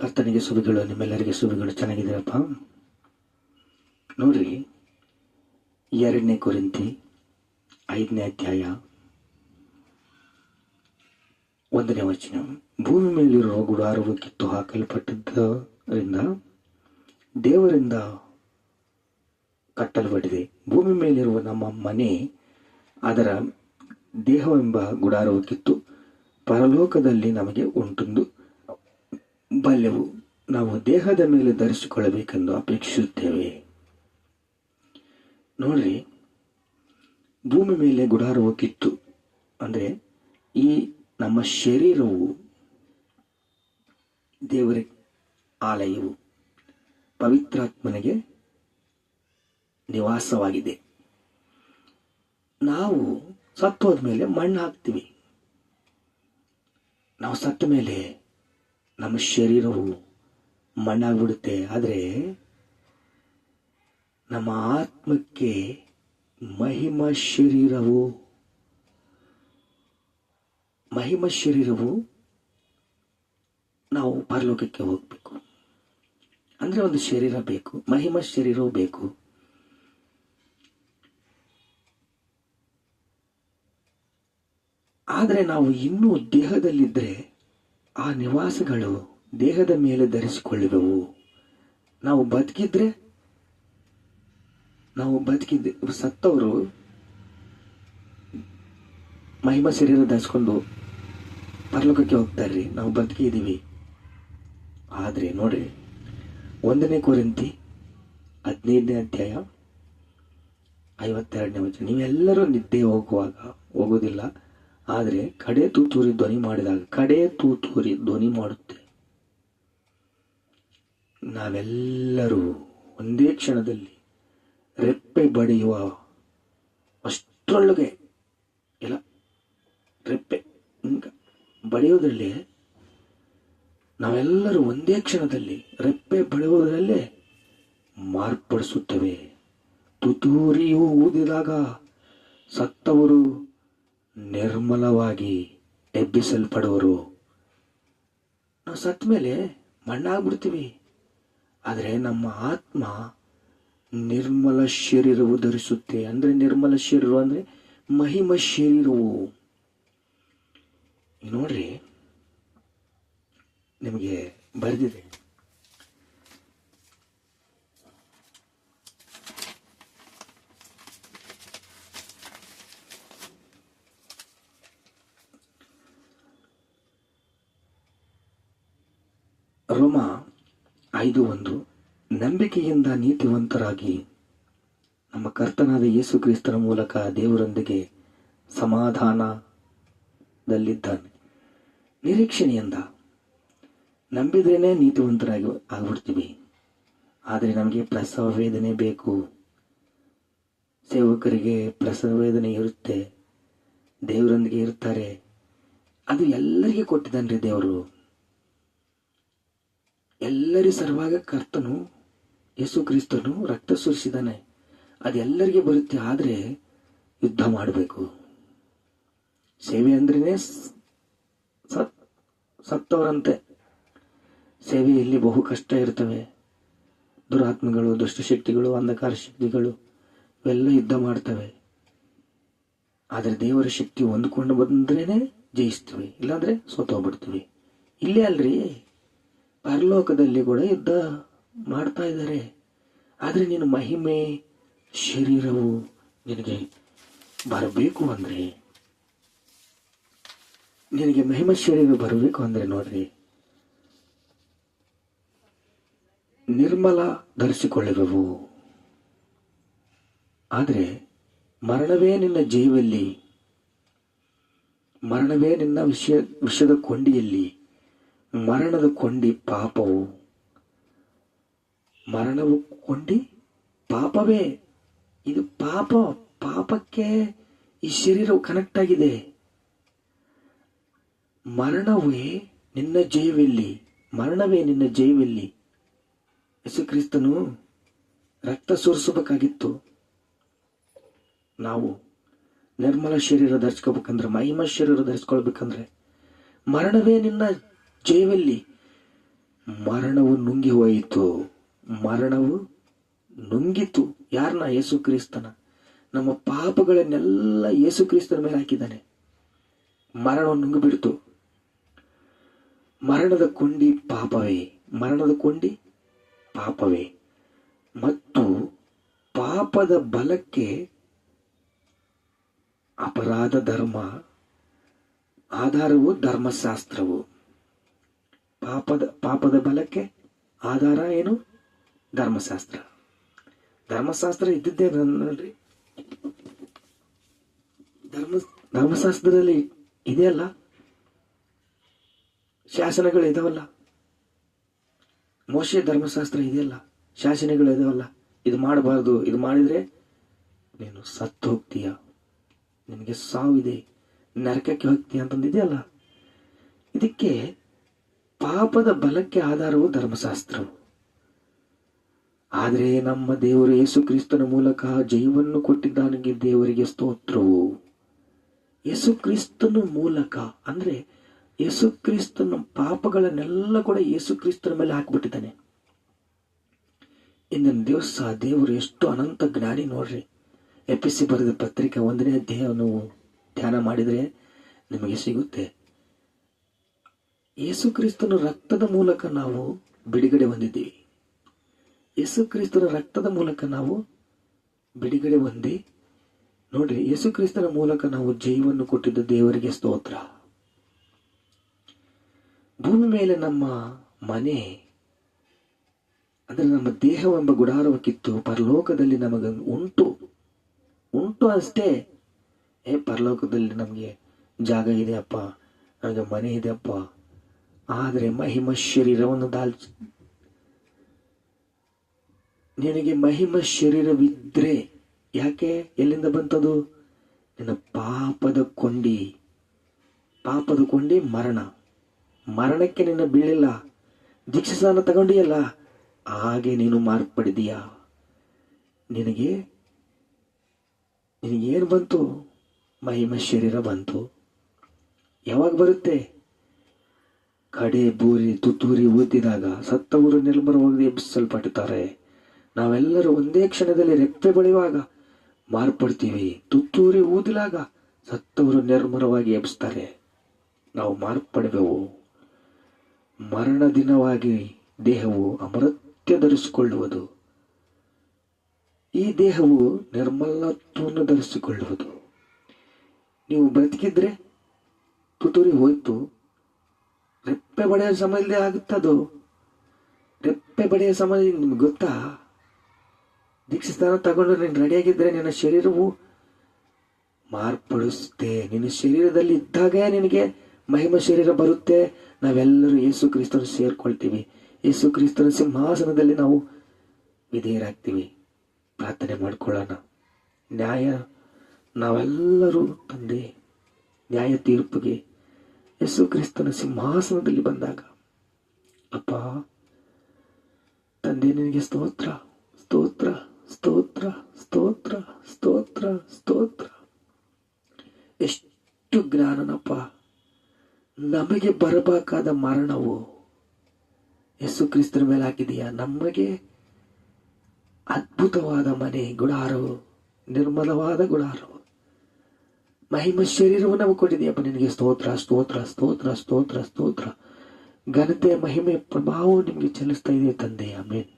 ಕರ್ತನಿಗೆ ಸುಬಿಗಳು, ನಿಮ್ಮೆಲ್ಲರಿಗೆ ಸುಬಿಗಳು. ಚೆನ್ನಾಗಿದ್ದೀರಪ್ಪ? ನೋಡ್ರಿ, 2 ಕೊರಿಂಥಿ 5ನೇ ಅಧ್ಯಾಯ 1ನೇ ವಚನ. ಭೂಮಿ ಮೇಲಿರುವ ಗುಡಾರವು ಕಿತ್ತು ಹಾಕಲ್ಪಟ್ಟದ್ದರಿಂದ ದೇವರಿಂದ ಕಟ್ಟಲ್ಪಟ್ಟಿದೆ. ಭೂಮಿ ಮೇಲಿರುವ ನಮ್ಮ ಮನೆ, ಅದರ ದೇಹವೆಂಬ ಗುಡಾರವು ಕಿತ್ತು ಪರಲೋಕದಲ್ಲಿ ನಮಗೆ ಉಂಟೆಂದು ಬಲ್ಲೆವು. ನಾವು ದೇಹದ ಮೇಲೆ ಧರಿಸಿಕೊಳ್ಳಬೇಕೆಂದು ಅಪೇಕ್ಷಿಸುತ್ತೇವೆ. ನೋಡ್ರಿ, ಭೂಮಿ ಮೇಲೆ ಗುಡಾರವು ಕಿತ್ತು ಅಂದ್ರೆ ಈ ನಮ್ಮ ಶರೀರವು ದೇವರ ಆಲಯವು, ಪವಿತ್ರಾತ್ಮನಿಗೆ ನಿವಾಸವಾಗಿದೆ. ನಾವು ಸತ್ತೋದ ಮೇಲೆ ಮಣ್ಣು ಹಾಕ್ತೀವಿ. ನಾವು ಸತ್ತ ಮೇಲೆ ನಮ್ಮ ಶರೀರವು ಮಣ್ಣಾಗ್ಬಿಡುತ್ತೆ. ಆದರೆ ನಮ್ಮ ಆತ್ಮಕ್ಕೆ ಮಹಿಮ ಶರೀರವು ನಾವು ಪರಲೋಕಕ್ಕೆ ಹೋಗ್ಬೇಕು ಅಂದ್ರೆ ಒಂದು ಶರೀರ ಬೇಕು, ಮಹಿಮ ಶರೀರವು ಬೇಕು. ಆದರೆ ನಾವು ಇನ್ನೂ ದೇಹದಲ್ಲಿದ್ದರೆ ಆ ನಿವಾಸಗಳು ದೇಹದ ಮೇಲೆ ಧರಿಸಿಕೊಳ್ಳುವೆವು. ನಾವು ಬದುಕಿದ್ರೆ ಸತ್ತವರು ಮಹಿಮ ಶರೀರ ಧರಿಸ್ಕೊಂಡು ಪರಲೋಕಕ್ಕೆ ಹೋಗ್ತಾರ್ರಿ. ನಾವು ಬದುಕಿದ್ದೀವಿ. ಆದ್ರೆ ನೋಡ್ರಿ, 1ನೇ ಕೊರಿಂಥಿ 15ನೇ ಅಧ್ಯಾಯ 52ನೇ ವಚನ. ನೀವೆಲ್ಲರೂ ನಿದ್ದೆ ಹೋಗೋದಿಲ್ಲ, ಆದರೆ ಕಡೆ ತೂತೂರಿ ಧ್ವನಿ ಮಾಡುತ್ತೆ. ನಾವೆಲ್ಲರೂ ಒಂದೇ ಕ್ಷಣದಲ್ಲಿ ರೆಪ್ಪೆ ಬಡಿಯುವ ಅಷ್ಟರೊಳಗೆ ಇಲ್ಲ, ರೆಪ್ಪೆ ಬಡಿಯೋದ್ರಲ್ಲಿ ನಾವೆಲ್ಲರೂ ಒಂದೇ ಕ್ಷಣದಲ್ಲಿ ರೆಪ್ಪೆ ಬಡಿಯುವುದರಲ್ಲೇ ಮಾರ್ಪಡಿಸುತ್ತವೆ. ತುತೂರಿಯು ಊದಿದಾಗ ಸತ್ತವರು ನಿರ್ಮಲವಾಗಿ ಎಬ್ಬಿಸಲ್ಪಡುವರು. ನಾವು ಸತ್ತ ಮೇಲೆ ಮಣ್ಣಾಗ್ಬಿಡ್ತೀವಿ, ಆದರೆ ನಮ್ಮ ಆತ್ಮ ನಿರ್ಮಲ ಶರೀರವು ಧರಿಸುತ್ತೆ. ಅಂದ್ರೆ ನಿರ್ಮಲ ಶರೀರ ಅಂದ್ರೆ ಮಹಿಮ ಶರೀರವು. ನೋಡ್ರಿ, ನಿಮಗೆ ಬರೆದಿದೆ, ರೋಮ 5:1. ನಂಬಿಕೆಯಿಂದ ನೀತಿವಂತರಾಗಿ ನಮ್ಮ ಕರ್ತನಾದ ಯೇಸು ಕ್ರಿಸ್ತನ ಮೂಲಕ ದೇವರೊಂದಿಗೆ ಸಮಾಧಾನದಲ್ಲಿದ್ದಾನೆ. ನಿರೀಕ್ಷಣೆಯಿಂದ ನಂಬಿದ್ರೇನೆ ನೀತಿವಂತರಾಗಿ ಆಗ್ಬಿಡ್ತೀವಿ. ಆದರೆ ನಮಗೆ ಪ್ರಸವ ವೇದನೆ ಬೇಕು. ಸೇವಕರಿಗೆ ಪ್ರಸವ ವೇದನೆ ಇರುತ್ತೆ, ದೇವರೊಂದಿಗೆ ಇರ್ತಾರೆ. ಅದು ಎಲ್ಲರಿಗೆ ಕೊಟ್ಟಿದ್ದಾನ್ರಿ ದೇವರು. ಎಲ್ಲರಿ ಸಲುವಾಗಿ ಕರ್ತನು ಯೇಸು ಕ್ರಿಸ್ತನು ರಕ್ತ ಸುರಿಸಿದಾನೆ. ಅದೆಲ್ಲರಿಗೆ ಬರುತ್ತೆ. ಆದರೆ ಯುದ್ಧ ಮಾಡಬೇಕು. ಸೇವೆ ಅಂದ್ರೇನೆ ಸತ್ತವರಂತೆ. ಸೇವೆಯಲ್ಲಿ ಬಹು ಕಷ್ಟ ಇರ್ತವೆ. ದುರಾತ್ಮಗಳು, ದುಷ್ಟಶಕ್ತಿಗಳು, ಅಂಧಕಾರ ಶಕ್ತಿಗಳು ಇವೆಲ್ಲ ಯುದ್ಧ ಮಾಡ್ತವೆ. ಆದರೆ ದೇವರ ಶಕ್ತಿ ಹೊಂದ್ಕೊಂಡು ಬಂದ್ರೇನೆ ಜಯಿಸ್ತೀವಿ, ಇಲ್ಲಾಂದ್ರೆ ಸೋತೋಗ್ಬಿಡ್ತೀವಿ. ಇಲ್ಲೇ ಅಲ್ರಿ, ಪರಲೋಕದಲ್ಲಿ ಕೂಡ ಯುದ್ಧ ಮಾಡ್ತಾ ಇದ್ದಾರೆ. ಆದ್ರೆ ನೀನು ಮಹಿಮೆ ಶರೀರವು ನಿನಗೆ ಬರಬೇಕು ಅಂದ್ರೆ, ನಿನಗೆ ಮಹಿಮೆ ಶರೀರ ಬರಬೇಕು ಅಂದ್ರೆ ನೋಡ್ರಿ, ನಿರ್ಮಲ ಧರಿಸಿಕೊಳ್ಳುವೆವು. ಆದ್ರೆ ಮರಣವೇ ನಿನ್ನ ಜೀವಲ್ಲಿ, ಮರಣವೇ ನಿನ್ನ ವಿಷದ ಕೊಂಡಿಯಲ್ಲಿ. ಮರಣದ ಕೊಂಡಿ ಪಾಪವು, ಮರಣವು ಕೊಂಡಿ ಪಾಪವೇ. ಇದು ಪಾಪಕ್ಕೆ ಈ ಶರೀರವು ಕನೆಕ್ಟ್ ಆಗಿದೆ. ಮರಣವೇ ನಿನ್ನ ಜಯವೆಲ್ಲಿ. ಯೇಸು ಕ್ರಿಸ್ತನು ರಕ್ತ ಸುರಿಸಬೇಕಾಗಿತ್ತು. ನಾವು ನಿರ್ಮಲ ಶರೀರ ಧರಿಸ್ಕೋಬೇಕಂದ್ರೆ, ಮಹಿಮ ಶರೀರ ಧರಿಸ್ಕೊಳ್ಬೇಕಂದ್ರೆ ಮರಣವೇ ನಿನ್ನ ಜಯವೆಲ್ಲಿ. ಮರಣವು ನುಂಗಿ ಹೋಯಿತು. ಮರಣವು ನುಂಗಿತು. ಯಾರನ್ನ? ಯೇಸು ಕ್ರಿಸ್ತನ. ನಮ್ಮ ಪಾಪಗಳನ್ನೆಲ್ಲ ಯೇಸು ಕ್ರಿಸ್ತನ ಮೇಲೆ ಹಾಕಿದ್ದಾನೆ. ಮರಣವನ್ನು ನುಂಗಿಬಿಡ್ತು. ಮರಣದ ಕೊಂಡಿ ಪಾಪವೇ. ಮರಣದ ಕೊಂಡಿ ಪಾಪವೇ. ಮತ್ತು ಪಾಪದ ಬಲಕ್ಕೆ ಅಪರಾಧ ಧರ್ಮ. ಆಧಾರವು ಧರ್ಮಶಾಸ್ತ್ರವು. ಪಾಪದ ಬಲಕ್ಕೆ ಆಧಾರ ಏನು? ಧರ್ಮಶಾಸ್ತ್ರ. ಧರ್ಮಶಾಸ್ತ್ರ ಇದ್ದಿದ್ದೇ ನೋಡ್ರಿ. ಧರ್ಮಶಾಸ್ತ್ರದಲ್ಲಿ ಇದೆಯಲ್ಲ, ಶಾಸನಗಳು ಇದಾವಲ್ಲ. ಮೋಶೆ ಧರ್ಮಶಾಸ್ತ್ರ ಇದೆಯಲ್ಲ, ಶಾಸನಗಳು ಇದಾವಲ್ಲ. ಇದು ಮಾಡಬಾರ್ದು, ಇದು ಮಾಡಿದ್ರೆ ನೀನು ಸತ್ತು ಹೋಗ್ತೀಯ, ನಿನಗೆ ಸಾವಿದೆ, ನರಕಕ್ಕೆ ಹೋಗ್ತೀಯ ಅಂತಂದಿದೆಯಲ್ಲ. ಇದಕ್ಕೆ ಪಾಪದ ಬಲಕ್ಕೆ ಆಧಾರವು ಧರ್ಮಶಾಸ್ತ್ರವು. ಆದರೆ ನಮ್ಮ ದೇವರು ಯೇಸು ಕ್ರಿಸ್ತನ ಮೂಲಕ ಜಯವನ್ನು ಕೊಟ್ಟಿದ್ದಾನೆ. ದೇವರಿಗೆ ಸ್ತೋತ್ರವು. ಯೇಸು ಕ್ರಿಸ್ತನ ಮೂಲಕ ಅಂದ್ರೆ ಯೇಸು ಕ್ರಿಸ್ತನ ಪಾಪಗಳನ್ನೆಲ್ಲ ಕೂಡ ಯೇಸು ಕ್ರಿಸ್ತನ ಮೇಲೆ ಹಾಕ್ಬಿಟ್ಟಿದ್ದಾನೆ. ಇಂದಿನ ದಿವಸ ದೇವರು ಎಷ್ಟು ಅನಂತ ಜ್ಞಾನಿ ನೋಡ್ರಿ. ಎಪಿಸಿ ಬರೆದ ಪತ್ರಿಕೆ 1ನೇ ಅಧ್ಯಾಯವನ್ನು ಧ್ಯಾನ ಮಾಡಿದ್ರೆ ನಿಮಗೆ ಸಿಗುತ್ತೆ. ಯೇಸು ಕ್ರಿಸ್ತನ ರಕ್ತದ ಮೂಲಕ ನಾವು ಬಿಡುಗಡೆ ಹೊಂದಿದ್ದೀವಿ. ಯೇಸು ಕ್ರಿಸ್ತನ ರಕ್ತದ ಮೂಲಕ ನಾವು ಬಿಡುಗಡೆ ಹೊಂದಿ ನೋಡ್ರಿ, ಯೇಸು ಕ್ರಿಸ್ತನ ಮೂಲಕ ನಾವು ಜೀವವನ್ನು ಕೊಟ್ಟಿದ್ದ ದೇವರಿಗೆ ಸ್ತೋತ್ರ. ಭೂಮಿ ಮೇಲೆ ನಮ್ಮ ಮನೆ ಅಂದ್ರೆ ನಮ್ಮ ದೇಹವೆಂಬ ಗುಡಾರವ ಕಿತ್ತು ಪರಲೋಕದಲ್ಲಿ ನಮಗೆ ಉಂಟು ಅಷ್ಟೇ. ಪರಲೋಕದಲ್ಲಿ ನಮಗೆ ಜಾಗ ಇದೆಯಪ್ಪ, ನಮಗೆ ಮನೆ ಇದೆಯಪ್ಪ. ಆದರೆ ಮಹಿಮ ಶರೀರವನ್ನು ನಿನಗೆ ಮಹಿಮ ಶರೀರವಿದ್ರೆ ಯಾಕೆ? ಎಲ್ಲಿಂದ ಬಂತದು? ನಿನ್ನ ಪಾಪದ ಕೊಂಡಿ ಮರಣಕ್ಕೆ ನಿನ್ನ ಬೀಳಿಲ್ಲ. ದೀಕ್ಷಾಸ್ನಾನ ತಗೊಂಡಿಯಲ್ಲ, ಹಾಗೆ ನೀನು ಮಾರ್ಪಡಿದೀಯ. ನಿನಗೇನು ಬಂತು? ಮಹಿಮ ಶರೀರ ಬಂತು. ಯಾವಾಗ ಬರುತ್ತೆ? ಕಡೆ ಬೂರಿ ತುತ್ತೂರಿ ಊದಿದಾಗ ಸತ್ತವರು ನಿರ್ಮಲವಾಗಿ ಎಬ್ಬಿಸಲ್ಪಡುತ್ತಾರೆ. ನಾವೆಲ್ಲರೂ ಒಂದೇ ಕ್ಷಣದಲ್ಲಿ ರೆಪ್ಪೆ ಬಳಿಯುವಾಗ ಮಾರ್ಪಡ್ತೀವಿ. ತುತ್ತೂರಿ ಊದಿಲಾಗ ಸತ್ತವರು ನಿರ್ಮಲವಾಗಿ ಎಬ್ಬಿಸ್ತಾರೆ. ನಾವು ಮಾರ್ಪಡುವೆವು. ಮರಣ ದಿನವಾಗಿ ದೇಹವು ಅಮರತ್ಯ ಧರಿಸಿಕೊಳ್ಳುವುದು. ಈ ದೇಹವು ನಿರ್ಮಲತ್ವವನ್ನು ಧರಿಸಿಕೊಳ್ಳುವುದು. ನೀವು ಬದುಕಿದ್ರೆ ತುತ್ತೂರಿ ಹೋಯ್ತು, ರೆಪ್ಪೆ ಬಡಿಯೋ ಸಮಯದಲ್ಲಿ ಆಗುತ್ತದು. ರೆಪ್ಪೆ ಬಡಿಯೋ ಸಮಯ ನಿಮ್ಗೆ ಗೊತ್ತಾ? ದೀಕ್ಷಾಸ್ನಾನ ತಗೊಂಡು ನೀನು ರೆಡಿಯಾಗಿದ್ರೆ ನಿನ್ನ ಶರೀರವು ಮಾರ್ಪಡಿಸುತ್ತೆ. ನಿನ್ನ ಶರೀರದಲ್ಲಿ ಇದ್ದಾಗ ನಿನಗೆ ಮಹಿಮ ಶರೀರ ಬರುತ್ತೆ. ನಾವೆಲ್ಲರೂ ಯೇಸು ಕ್ರಿಸ್ತನ ಸೇರ್ಕೊಳ್ತೀವಿ. ಯೇಸು ಕ್ರಿಸ್ತನ ಸಿಂಹಾಸನದಲ್ಲಿ ನಾವು ವಿಧೇಯರಾಗ್ತೀವಿ. ಪ್ರಾರ್ಥನೆ ಮಾಡ್ಕೊಳ್ಳೋಣ. ನಾವೆಲ್ಲರೂ ತಂದೆ ನ್ಯಾಯ ತೀರ್ಪಿಗೆ ಯೇಸು ಕ್ರಿಸ್ತನ ಸಿಂಹಾಸನದಲ್ಲಿ ಬಂದಾಗ, ಅಪ್ಪ ತಂದೆ ನಿನಗೆ ಸ್ತೋತ್ರ ಸ್ತೋತ್ರ ಸ್ತೋತ್ರ ಸ್ತೋತ್ರ ಸ್ತೋತ್ರ ಸ್ತೋತ್ರ. ಎಷ್ಟು ಜ್ಞಾನನಪ್ಪ. ನಮಗೆ ಬರಬೇಕಾದ ಮರಣವು ಯೇಸು ಕ್ರಿಸ್ತನ ಮೇಲೆ ಹಾಕಿದೀಯ. ನಮಗೆ ಅದ್ಭುತವಾದ ಮನೆ, ಗುಡಾರವು, ನಿರ್ಮಲವಾದ ಗುಡಾರವು, ಮಹಿಮ ಶರೀರವು ನಮಗೆ ಕೊಟ್ಟಿದೆಯಪ್ಪ. ನಿನಗೆ ಸ್ತೋತ್ರ ಸ್ತೋತ್ರ ಸ್ತೋತ್ರ ಸ್ತೋತ್ರ ಸ್ತೋತ್ರ. ಘನತೆ ಮಹಿಮೆ ಪ್ರಭಾವವು ನಿಮಗೆ ಚಲಿಸ್ತಾ ಇದೆ ತಂದೆ. ಆಮೇನ್.